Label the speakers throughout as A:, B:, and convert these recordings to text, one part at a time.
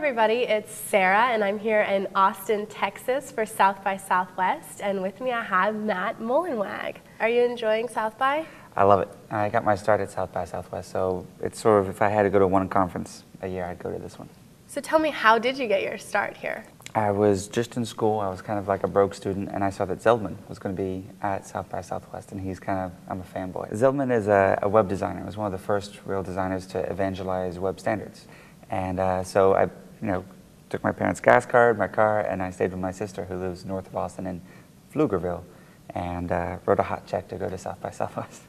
A: everybody, it's Sarah and I'm here in Austin, Texas for South by Southwest, and with me I have Matt Mullenweg. Are you enjoying South by?
B: I love it. I got my start at South by Southwest, so it's sort of, if I had to go to one conference a year, I'd go to this one.
A: So tell me, how did you get your start here?
B: I was just in school. I was kind of like a broke student, and I saw that Zeldman was going to be at South by Southwest, and I'm a fanboy. Zeldman is a web designer. He was one of the first real designers to evangelize web standards. And so I took my parents' gas card, my car, and I stayed with my sister who lives north of Austin in Pflugerville, and wrote a hot check to go to South by Southwest.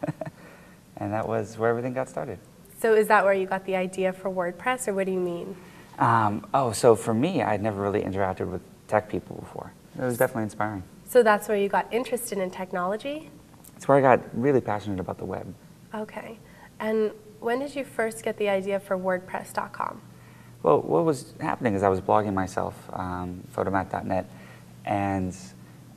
B: And that was where everything got started.
A: So is that where you got the idea for WordPress, or what do you mean?
B: So for me, I'd never really interacted with tech people before. It was definitely inspiring.
A: So that's where you got interested in technology?
B: It's where I got really passionate about the web.
A: Okay. And when did you first get the idea for WordPress.com?
B: Well, what was happening is I was blogging myself, photomat.net, and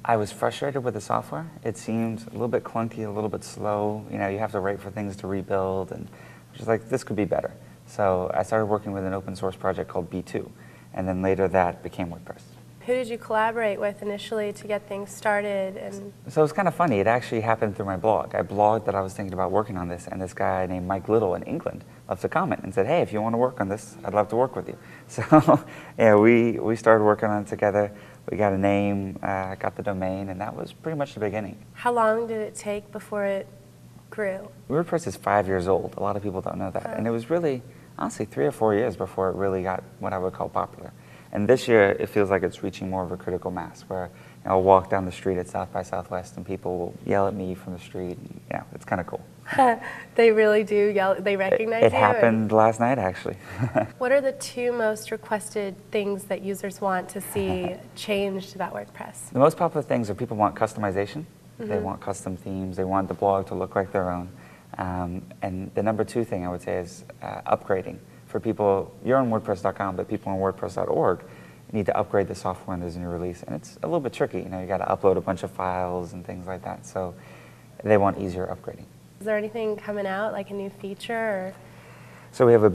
B: I was frustrated with the software. It seemed a little bit clunky, a little bit slow. You have to wait for things to rebuild, and I was just like, this could be better. So I started working with an open source project called B2, and then later that became WordPress.
A: Who did you collaborate with initially to get things started?
B: So it was kind of funny. It actually happened through my blog. I blogged that I was thinking about working on this, and this guy named Mike Little in England left a comment and said, hey, if you want to work on this, I'd love to work with you. So yeah, we started working on it together. We got a name, got the domain, and that was pretty much the beginning.
A: How long did it take before it grew?
B: WordPress is 5 years old. A lot of people don't know that. And it was really, honestly, 3 or 4 years before it really got what I would call popular. And this year, it feels like it's reaching more of a critical mass, where I'll walk down the street at South by Southwest and people will yell at me from the street. And, it's kind of cool.
A: They really do yell, they recognize you?
B: It happened last night, actually.
A: What are the 2 most requested things that users want to see changed about WordPress?
B: The most popular things are people want customization. They want custom themes. They want the blog to look like their own. And the number 2 thing I would say is upgrading. For people, you're on WordPress.com, but people on WordPress.org need to upgrade the software when there's a new release. And it's a little bit tricky. You got to upload a bunch of files and things like that. So they want easier upgrading.
A: Is there anything coming out, like a new feature? Or?
B: So we have a